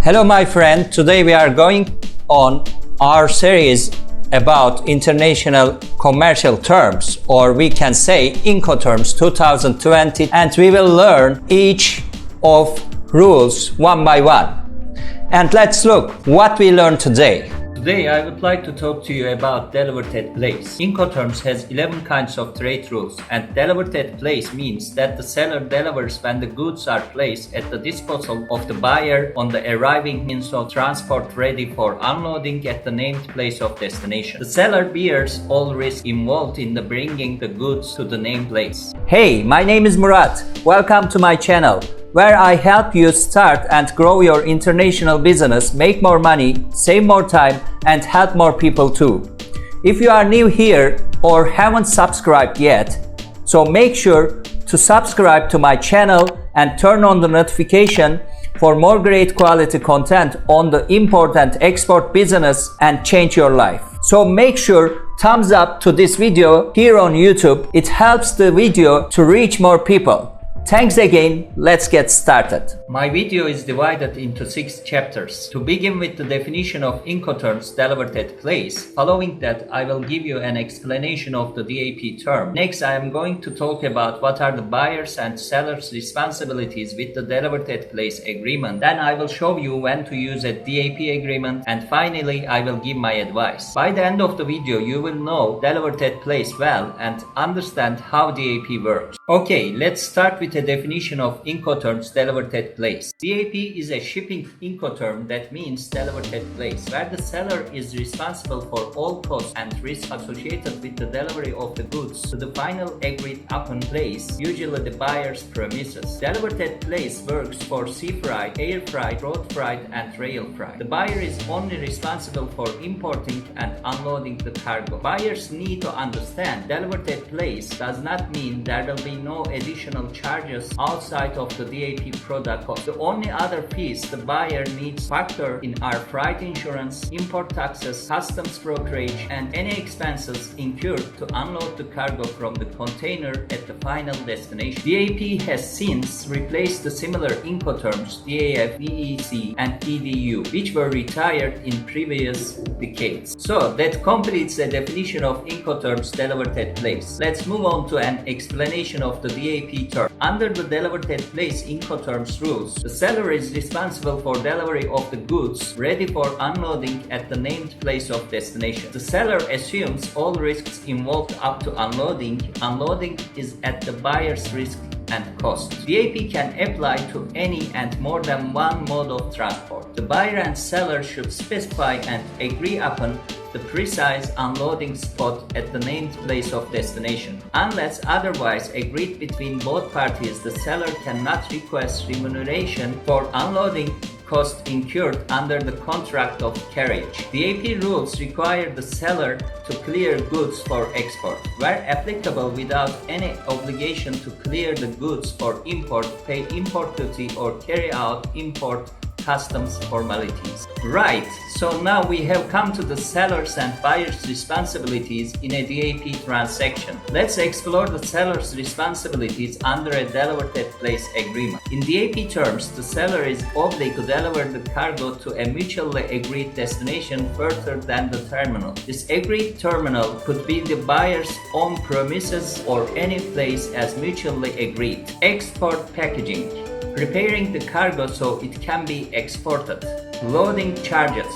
Hello my friend, today we are going on our series about international commercial terms, or we can say Incoterms 2020, and we will learn each of rules one by one. And let's look what we learned today. Today I would like to talk to you about Delivered at Place. Incoterms has 11 kinds of trade rules, and Delivered at Place means that the seller delivers when the goods are placed at the disposal of the buyer on the arriving means of transport ready for unloading at the named place of destination. The seller bears all risks involved in the bringing the goods to the named place. Hey, my name is Murat. Welcome to my channel, where I help you start and grow your international business, make more money, save more time, and help more people too. If you are new here or haven't subscribed yet, so make sure to subscribe to my channel and turn on the notification for more great quality content on the import and export business and change your life. So make sure thumbs up to this video here on YouTube. It helps the video to reach more people. Thanks again, let's get started. My video is divided into 6 chapters. To begin with the definition of Incoterms Delivered at Place, following that I will give you an explanation of the DAP term. Next I am going to talk about what are the buyers and sellers responsibilities with the Delivered at Place agreement. Then I will show you when to use a DAP agreement, and finally I will give my advice. By the end of the video you will know Delivered at Place well and understand how DAP works. Okay, let's start with a definition of Incoterms Delivered at Place. DAP is a shipping Incoterm that means delivered at place, where the seller is responsible for all costs and risks associated with the delivery of the goods to the final agreed upon place, usually the buyer's premises. Delivered at place works for sea freight, air freight, road freight, and rail freight. The buyer is only responsible for importing and unloading the cargo. Buyers need to understand delivered at place does not mean there will be no additional charges outside of the DAP product cost. The only other piece the buyer needs to factor in are freight insurance, import taxes, customs brokerage, and any expenses incurred to unload the cargo from the container at the final destination. DAP has since replaced the similar Incoterms DAF, VEC, and EDU, which were retired in previous decades. So that completes the definition of Incoterms Delivered at Place. Let's move on to an explanation of the DAP term. Under the Delivered at Place Incoterms rules, the seller is responsible for delivery of the goods ready for unloading at the named place of destination. The seller assumes all risks involved up to unloading. Unloading is at the buyer's risk and cost. DAP can apply to any and more than one mode of transport. The buyer and seller should specify and agree upon the precise unloading spot at the named place of destination. Unless otherwise agreed between both parties, the seller cannot request remuneration for unloading costs incurred under the contract of carriage. DAP rules require the seller to clear goods for export, where applicable without any obligation to clear the goods for import, pay import duty, or carry out import customs formalities. Right, so now we have come to the sellers and buyers' responsibilities in a DAP transaction. Let's explore the seller's responsibilities under a Delivered at Place agreement. In DAP terms, the seller is obligated to deliver the cargo to a mutually agreed destination further than the terminal. This agreed terminal could be the buyer's own premises or any place as mutually agreed. Export packaging. Preparing the cargo so it can be exported. Loading charges.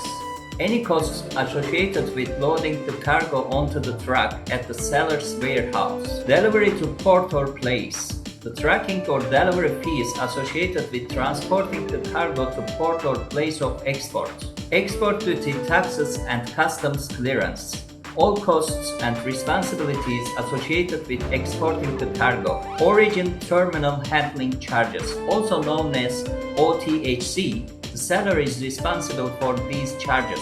Any costs associated with loading the cargo onto the truck at the seller's warehouse. Delivery to port or place. The tracking or delivery fees associated with transporting the cargo to port or place of export. Export duty, taxes, and customs clearance. All costs and responsibilities associated with exporting the cargo. Origin terminal handling charges, also known as OTHC. The seller is responsible for these charges.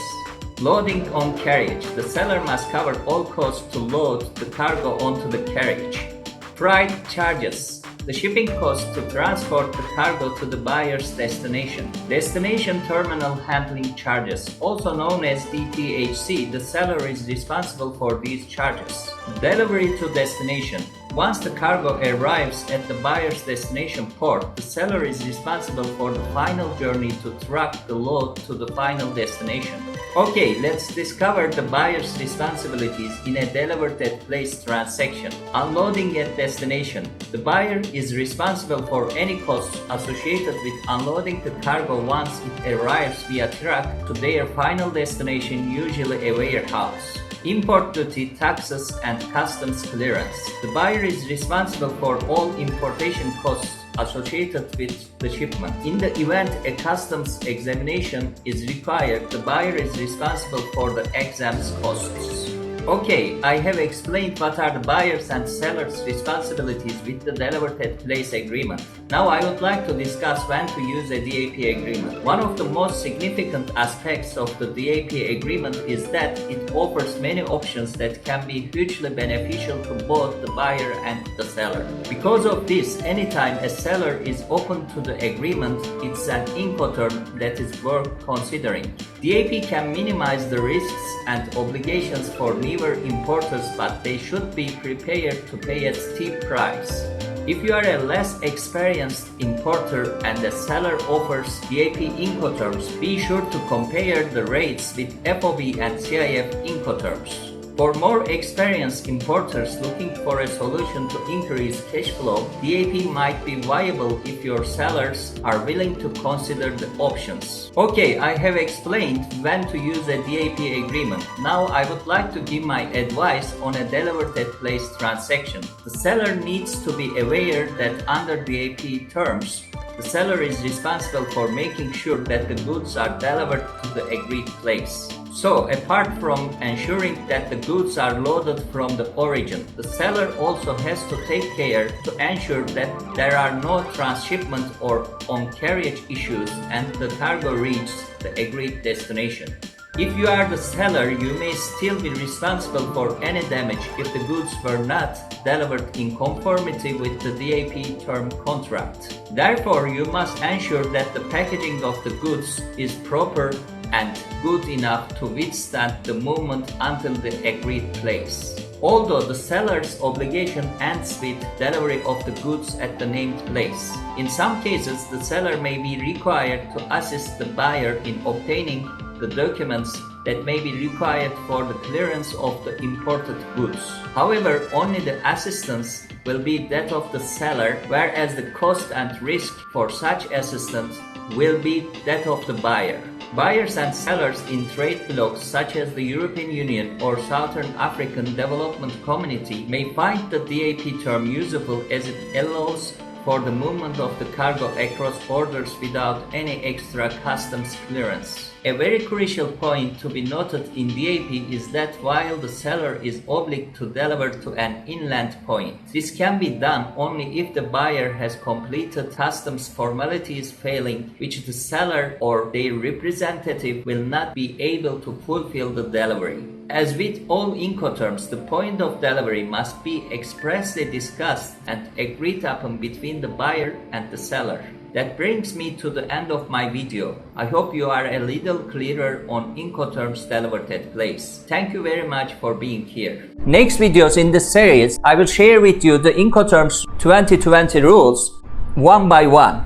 Loading on carriage. The seller must cover all costs to load the cargo onto the carriage. Freight charges. The shipping cost to transport the cargo to the buyer's destination. Destination terminal handling charges, also known as DTHC. The seller is responsible for these charges. Delivery to destination. Once the cargo arrives at the buyer's destination port, the seller is responsible for the final journey to truck the load to the final destination. Okay, let's discover the buyer's responsibilities in a delivered at place transaction. Unloading at destination. The buyer is responsible for any costs associated with unloading the cargo once it arrives via truck to their final destination, usually a warehouse. Import duty, taxes, and customs clearance. The buyer is responsible for all importation costs associated with the shipment. In the event a customs examination is required, the buyer is responsible for the exams costs. Okay, I have explained what are the buyers and sellers' responsibilities with the delivered at place agreement. Now I would like to discuss when to use a DAP agreement. One of the most significant aspects of the DAP agreement is that it offers many options that can be hugely beneficial to both the buyer and the seller. Because of this, anytime a seller is open to the agreement, it's an Incoterm that is worth considering. DAP can minimize the risks and obligations for newer importers, but they should be prepared to pay a steep price. If you are a less experienced importer and the seller offers DAP Incoterms, be sure to compare the rates with FOB and CIF Incoterms. For more experienced importers looking for a solution to increase cash flow, DAP might be viable if your sellers are willing to consider the options. Okay, I have explained when to use a DAP agreement. Now I would like to give my advice on a delivered at place transaction. The seller needs to be aware that under DAP terms, the seller is responsible for making sure that the goods are delivered to the agreed place. So, apart from ensuring that the goods are loaded from the origin, the seller also has to take care to ensure that there are no transshipment or on-carriage issues and the cargo reaches the agreed destination. If you are the seller, you may still be responsible for any damage if the goods were not delivered in conformity with the DAP term contract. Therefore, you must ensure that the packaging of the goods is proper and good enough to withstand the movement until the agreed place. Although the seller's obligation ends with delivery of the goods at the named place, in some cases the seller may be required to assist the buyer in obtaining the documents that may be required for the clearance of the imported goods. However, only the assistance will be that of the seller, whereas the cost and risk for such assistance will be that of the buyer. Buyers and sellers in trade blocs such as the European Union or Southern African Development Community may find the DAP term useful as it allows for the movement of the cargo across borders without any extra customs clearance. A very crucial point to be noted in DAP is that while the seller is obliged to deliver to an inland point, this can be done only if the buyer has completed customs formalities, failing which the seller or their representative will not be able to fulfill the delivery. As with all Incoterms, the point of delivery must be expressly discussed and agreed upon between the buyer and the seller. That brings me to the end of my video. I hope you are a little clearer on Incoterms Delivered at Place. Thank you very much for being here. Next videos in this series, I will share with you the Incoterms 2020 rules one by one.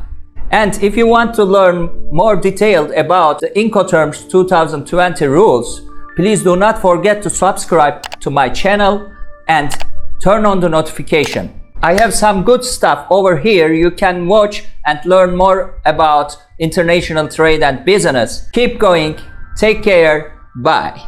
And if you want to learn more detailed about the Incoterms 2020 rules, please do not forget to subscribe to my channel and turn on the notification. I have some good stuff over here you can watch and learn more about international trade and business. Keep going. Take care. Bye.